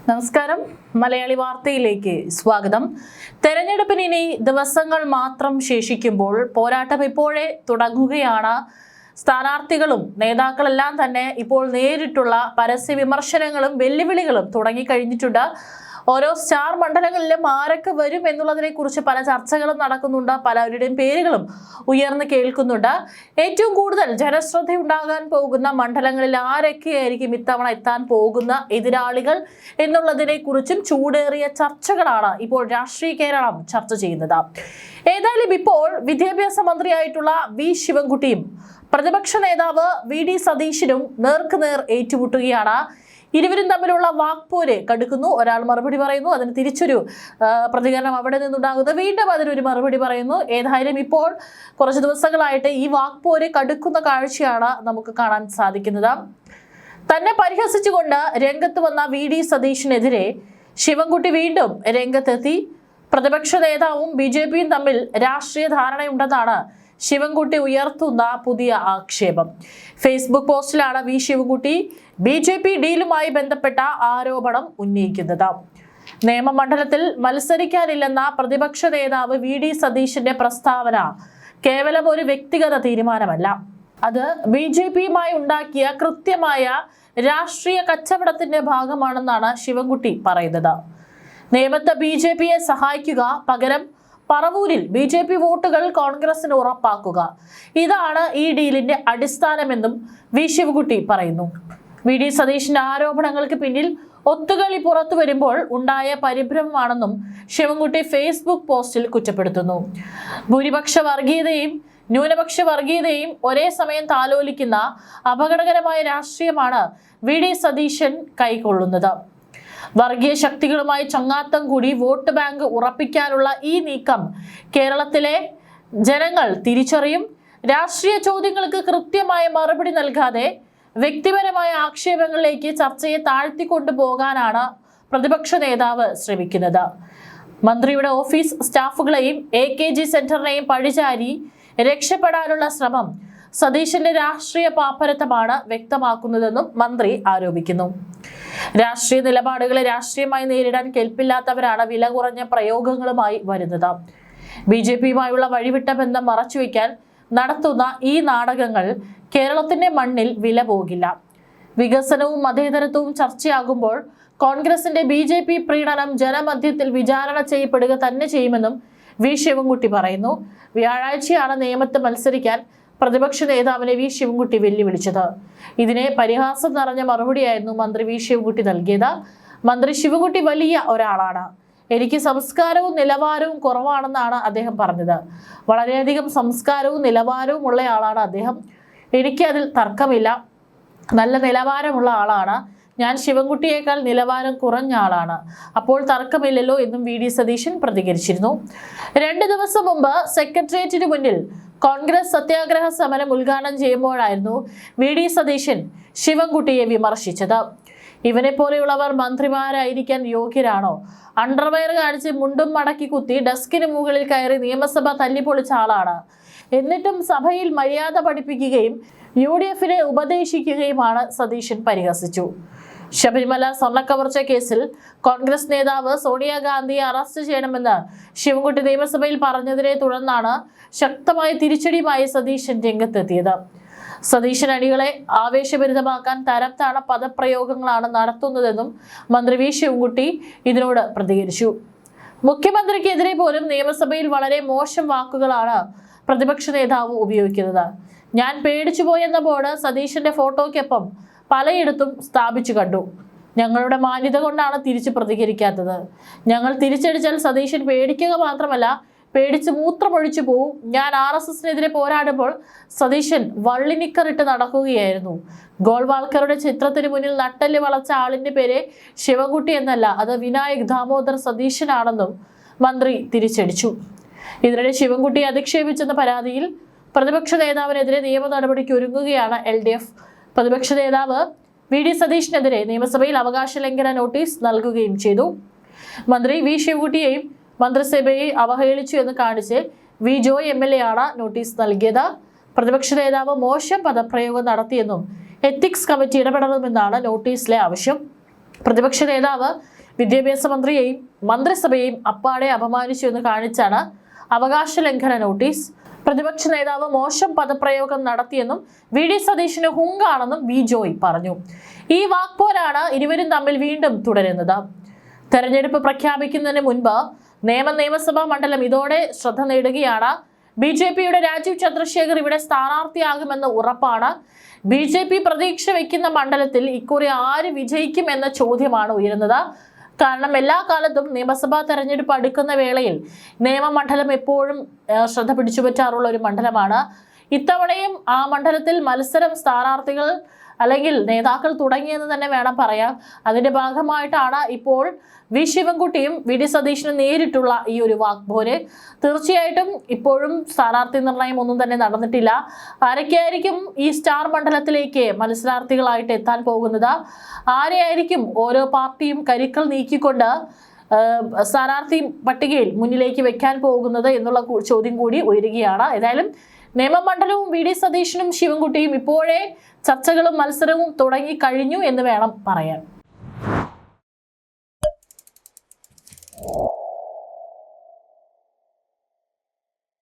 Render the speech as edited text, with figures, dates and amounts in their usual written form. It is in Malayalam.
നമസ്കാരം. മലയാളി വാർത്തയിലേക്ക് സ്വാഗതം. തെരഞ്ഞെടുപ്പിന് ഇനി ദിവസങ്ങൾ മാത്രം ശേഷിക്കുമ്പോൾ പോരാട്ടം ഇപ്പോഴേ തുടങ്ങുകയാണ്. സ്ഥാനാർത്ഥികളും നേതാക്കളെല്ലാം തന്നെ ഇപ്പോൾ നേരിട്ടുള്ള പരസ്യ വിമർശനങ്ങളും വെല്ലുവിളികളും തുടങ്ങിക്കഴിഞ്ഞിട്ടുണ്ട്. ഓരോ സ്റ്റാർ മണ്ഡലങ്ങളിലും ആരൊക്കെ വരും എന്നുള്ളതിനെ കുറിച്ച് പല ചർച്ചകളും നടക്കുന്നുണ്ട്. പലരുടെയും പേരുകളും ഉയർന്നു കേൾക്കുന്നുണ്ട്. ഏറ്റവും കൂടുതൽ ജനശ്രദ്ധ ഉണ്ടാകാൻ പോകുന്ന മണ്ഡലങ്ങളിൽ ആരൊക്കെയായിരിക്കും ഇത്തവണ എത്താൻ പോകുന്ന എതിരാളികൾ എന്നുള്ളതിനെ കുറിച്ചും ചൂടേറിയ ചർച്ചകളാണ് ഇപ്പോൾ രാഷ്ട്രീയ കേരളം ചർച്ച ചെയ്യുന്നത്. ഏതായാലും ഇപ്പോൾ വിദ്യാഭ്യാസ മന്ത്രിയായിട്ടുള്ള വി ശിവൻകുട്ടിയും പ്രതിപക്ഷ നേതാവ് വി ഡി സതീശനും നേർക്കുനേർ ഏറ്റുമുട്ടുകയാണ്. ഇരുവരും തമ്മിലുള്ള വാക്പോര് കടുക്കുന്നു. ഒരാൾ മറുപടി പറയുന്നു, അതിന് തിരിച്ചൊരു പ്രതികരണം അവിടെ നിന്നുണ്ടാകുന്നു, വീണ്ടും അതിനൊരു മറുപടി പറയുന്നു. ഏതായാലും ഇപ്പോൾ കുറച്ച് ദിവസങ്ങളായിട്ട് ഈ വാക്പോര് കടുക്കുന്ന കാഴ്ചയാണ് നമുക്ക് കാണാൻ സാധിക്കുന്നത്. തന്നെ പരിഹസിച്ചുകൊണ്ട് രംഗത്ത് വന്ന വി ഡി സതീശനെതിരെ ശിവൻകുട്ടി വീണ്ടും രംഗത്തെത്തി. പ്രതിപക്ഷ നേതാവും BJPയും തമ്മിൽ രാഷ്ട്രീയ ധാരണയുണ്ടെന്നാണ് ശിവൻകുട്ടി ഉയർത്തുന്ന പുതിയ ആക്ഷേപം. ഫേസ്ബുക്ക് പോസ്റ്റിലാണ് വി ശിവൻകുട്ടി BJP ഡീലുമായി ബന്ധപ്പെട്ട ആരോപണം ഉന്നയിക്കുന്നത്. നിയമമണ്ഡലത്തിൽ മത്സരിക്കാനില്ലെന്ന പ്രതിപക്ഷ നേതാവ് വി ഡി സതീശന്റെ പ്രസ്താവന കേവലം ഒരു വ്യക്തിഗത തീരുമാനമല്ല. അത് BJPയുമായി ഉണ്ടാക്കിയ കൃത്യമായ രാഷ്ട്രീയ കച്ചവടത്തിന്റെ ഭാഗമാണെന്നാണ് ശിവൻകുട്ടി പറയുന്നത്. നേമത്ത് BJPയെ സഹായിക്കുക, പകരം പറവൂരിൽ BJP വോട്ടുകൾ കോൺഗ്രസിന് ഉറപ്പാക്കുക, ഇതാണ് ഈ ഡീലിന്റെ അടിസ്ഥാനമെന്നും വി ശിവൻകുട്ടി പറയുന്നു. വി ഡി സതീശന്റെ ആരോപണങ്ങൾക്ക് പിന്നിൽ ഒത്തുകളി പുറത്തു വരുമ്പോൾ ഉണ്ടായ പരിഭ്രമമാണെന്നും ശിവൻകുട്ടി ഫേസ്ബുക്ക് പോസ്റ്റിൽ കുറ്റപ്പെടുത്തുന്നു. ഭൂരിപക്ഷ വർഗീയതയും ന്യൂനപക്ഷ വർഗീയതയും ഒരേ സമയം താലോലിക്കുന്ന അപകടകരമായ രാഷ്ട്രീയമാണ് വി ഡി സതീശൻ കൈക്കൊള്ളുന്നത്. വർഗീയ ശക്തികളുമായി ചങ്ങാത്തം കൂടി വോട്ട് ബാങ്ക് ഉറപ്പിക്കാനുള്ള ഈ നീക്കം കേരളത്തിലെ ജനങ്ങൾ തിരിച്ചറിയും. രാഷ്ട്രീയ ചോദ്യങ്ങൾക്ക് കൃത്യമായ മറുപടി നൽകാതെ വ്യക്തിപരമായ ആക്ഷേപങ്ങളിലേക്ക് ചർച്ചയെ താഴ്ത്തിക്കൊണ്ടു പോകാനാണ് പ്രതിപക്ഷ നേതാവ് ശ്രമിക്കുന്നത്. മന്ത്രിയുടെ ഓഫീസ് സ്റ്റാഫുകളെയും AKG സെന്ററിനെയും പഴിചാരി രക്ഷപ്പെടാനുള്ള ശ്രമം സതീശന്റെ രാഷ്ട്രീയ പാപ്പരത്തമാണ് വ്യക്തമാക്കുന്നതെന്നും മന്ത്രി ആരോപിക്കുന്നു. രാഷ്ട്രീയ നിലപാടുകളെ രാഷ്ട്രീയമായി നേരിടാൻ കെൽപ്പില്ലാത്തവരാണ് വില കുറഞ്ഞ പ്രയോഗങ്ങളുമായി വരുന്നത്. BJPയുമായുള്ള വഴിവിട്ട ബന്ധം മറച്ചുവെക്കാൻ നടത്തുന്ന ഈ നാടകങ്ങൾ കേരളത്തിന്റെ മണ്ണിൽ വില പോകില്ല. വികസനവും മതേതരത്വവും ചർച്ചയാകുമ്പോൾ കോൺഗ്രസിന്റെ BJP പ്രീണനം ജനമധ്യത്തിൽ വിചാരണ ചെയ്യപ്പെടുക തന്നെ ചെയ്യുമെന്നും വി ശിവൻകുട്ടി പറയുന്നു. വ്യാഴാഴ്ചയാണ് നേമത്ത് മത്സരിക്കാൻ പ്രതിപക്ഷ നേതാവിനെ വി ശിവൻകുട്ടി വെല്ലുവിളിച്ചത്. ഇതിനെ പരിഹാസം നിറഞ്ഞ മറുപടിയായിരുന്നു മന്ത്രി വി ശിവൻകുട്ടി നൽകിയത്. മന്ത്രി ശിവൻകുട്ടി വലിയ ഒരാളാണ്, എനിക്ക് സംസ്കാരവും നിലവാരവും കുറവാണെന്നാണ് അദ്ദേഹം പറഞ്ഞത്. വളരെയധികം സംസ്കാരവും നിലവാരവും ഉള്ള ആളാണ് അദ്ദേഹം, എനിക്ക് അതിൽ തർക്കമില്ല. നല്ല നിലവാരമുള്ള ആളാണ് ഞാൻ, ശിവൻകുട്ടിയേക്കാൾ നിലവാരം കുറഞ്ഞ ആളാണ്, അപ്പോൾ തർക്കമില്ലല്ലോ എന്നും വി ഡി സതീശൻ പ്രതികരിച്ചിരുന്നു. 2 ദിവസം മുമ്പ് സെക്രട്ടേറിയറ്റിന് മുന്നിൽ കോൺഗ്രസ് സത്യാഗ്രഹ സമരം ഉദ്ഘാടനം ചെയ്യുമ്പോഴായിരുന്നു വി ഡി സതീശൻ ശിവൻകുട്ടിയെ വിമർശിച്ചത്. ഇവനെ പോലെയുള്ളവർ മന്ത്രിമാരായിരിക്കാൻ യോഗ്യരാണോ? അണ്ടർവെയർ കാണിച്ച് മുണ്ടും മടക്കി കുത്തി ഡെസ്കിന് മുകളിൽ കയറി നിയമസഭ തല്ലിപ്പൊളിച്ച ആളാണ്. എന്നിട്ടും സഭയിൽ മര്യാദ പഠിപ്പിക്കുകയും UDFനെ ഉപദേശിക്കുകയുമാണ് സതീശൻ പരിഹസിച്ചു. ശബരിമല സ്വർണ്ണക്കവർച്ച കേസിൽ കോൺഗ്രസ് നേതാവ് സോണിയാഗാന്ധിയെ അറസ്റ്റ് ചെയ്യണമെന്ന് ശിവൻകുട്ടി നിയമസഭയിൽ പറഞ്ഞതിനെ തുടർന്നാണ് ശക്തമായ തിരിച്ചടിയുമായി സതീശൻ രംഗത്തെത്തിയത്. സതീശൻ അണികളെ ആവേശഭരിതമാക്കാൻ തരംതാണ പദപ്രയോഗങ്ങളാണ് നടത്തുന്നതെന്നും മന്ത്രി വി ശിവൻകുട്ടി ഇതിനോട് പ്രതികരിച്ചു. മുഖ്യമന്ത്രിക്കെതിരെ പോലും നിയമസഭയിൽ വളരെ മോശം വാക്കുകളാണ് പ്രതിപക്ഷ നേതാവ് ഉപയോഗിക്കുന്നത്. ഞാൻ പേടിച്ചുപോയെന്ന ബോർഡ് സതീശന്റെ ഫോട്ടോയ്ക്കൊപ്പം പലയിടത്തും സ്ഥാപിച്ചു കണ്ടു. ഞങ്ങളുടെ മാന്യത കൊണ്ടാണ് തിരിച്ചു പ്രതികരിക്കാത്തത്. ഞങ്ങൾ തിരിച്ചടിച്ചാൽ സതീശൻ പേടിക്കുക മാത്രമല്ല, പേടിച്ച് മൂത്രമൊഴിച്ചു പോവും. ഞാൻ RSSനെതിരെ പോരാടുമ്പോൾ സതീശൻ വള്ളിനിക്കറിട്ട് നടക്കുകയായിരുന്നു. ഗോൾവാൾക്കറുടെ ചിത്രത്തിന് മുന്നിൽ നട്ടല് വളച്ച ആളിന്റെ പേര് ശിവൻകുട്ടി എന്നല്ല, അത് വിനായക് ദാമോദർ സതീശനാണെന്നും മന്ത്രി തിരിച്ചടിച്ചു. ഇതിനിടെ ശിവൻകുട്ടിയെ അധിക്ഷേപിച്ചെന്ന പരാതിയിൽ പ്രതിപക്ഷ നേതാവിനെതിരെ നിയമ നടപടിക്ക് ഒരുങ്ങുകയാണ് LDF. പ്രതിപക്ഷ നേതാവ് വി ഡി സതീശനെതിരെ നിയമസഭയിൽ അവകാശ ലംഘന നോട്ടീസ് നൽകുകയും ചെയ്തു. മന്ത്രി വി ശിവൻകുട്ടിയെയും മന്ത്രിസഭയെ അവഹേളിച്ചു എന്ന് കാണിച്ച് വി ജോയ് MLA ആണ് നോട്ടീസ് നൽകിയത്. പ്രതിപക്ഷ നേതാവ് മോശം പദപ്രയോഗം നടത്തിയെന്നും എത്തിക്സ് കമ്മിറ്റി ഇടപെടണമെന്നാണ് നോട്ടീസിലെ ആവശ്യം. പ്രതിപക്ഷ നേതാവ് വിദ്യാഭ്യാസ മന്ത്രിയെയും മന്ത്രിസഭയെയും അപ്പാടെ അപമാനിച്ചു എന്ന് കാണിച്ചാണ് അവകാശ ലംഘന നോട്ടീസ്. പ്രതിപക്ഷ നേതാവ് മോശം പദപ്രയോഗം നടത്തിയെന്നും വി ഡി സതീശന് ഹുങ്കാണെന്നും വി ജോയ് പറഞ്ഞു. ഈ വാക്പോരാണ് ഇരുവരും തമ്മിൽ വീണ്ടും തുടരുന്നത്. തെരഞ്ഞെടുപ്പ് പ്രഖ്യാപിക്കുന്നതിന് മുൻപ് നിയമസഭാ മണ്ഡലം ഇതോടെ ശ്രദ്ധ നേടുകയാണ്. BJP-യുടെ രാജീവ് ചന്ദ്രശേഖർ ഇവിടെ സ്ഥാനാർത്ഥിയാകുമെന്ന് ഉറപ്പാണ്. BJP പ്രതീക്ഷ വയ്ക്കുന്ന മണ്ഡലത്തിൽ ഇക്കുറി ആര് വിജയിക്കും എന്ന ചോദ്യമാണ് ഉയരുന്നത്. കാരണം എല്ലാ കാലത്തും നിയമസഭാ തെരഞ്ഞെടുപ്പ് അടുക്കുന്ന വേളയിൽ നിയമമണ്ഡലം എപ്പോഴും ശ്രദ്ധ പിടിച്ചുപറ്റാറുള്ള ഒരു മണ്ഡലമാണ്. ഇത്തവണയും ആ മണ്ഡലത്തിൽ മത്സരം, സ്ഥാനാർത്ഥികൾ അല്ലെങ്കിൽ നേതാക്കൾ തുടങ്ങിയെന്ന് തന്നെ വേണം പറയാം. അതിന്റെ ഭാഗമായിട്ടാണ് ഇപ്പോൾ വി ശിവൻകുട്ടിയും വി ഡി സതീശനും നേരിട്ടുള്ള ഈ ഒരു വാക്പോര്. തീർച്ചയായിട്ടും ഇപ്പോഴും സ്ഥാനാർത്ഥി നിർണയം ഒന്നും തന്നെ നടന്നിട്ടില്ല. ആരൊക്കെയായിരിക്കും ഈ സ്റ്റാർ മണ്ഡലത്തിലേക്ക് മത്സരാർത്ഥികളായിട്ട് എത്താൻ പോകുന്നത്? ആരെയായിരിക്കും ഓരോ പാർട്ടിയും കരുക്കൾ നീക്കിക്കൊണ്ട് സ്ഥാനാർത്ഥി പട്ടികയിൽ മുന്നിലേക്ക് വെക്കാൻ പോകുന്നത് എന്നുള്ള ചോദ്യം കൂടി ഉയരുകയാണ്. ഏതായാലും നിയമമണ്ഡലവും വി ഡി സതീശനും ശിവൻകുട്ടിയും ഇപ്പോഴേ ചർച്ചകളും മത്സരവും തുടങ്ങി കഴിഞ്ഞു എന്ന് വേണം പറയാൻ.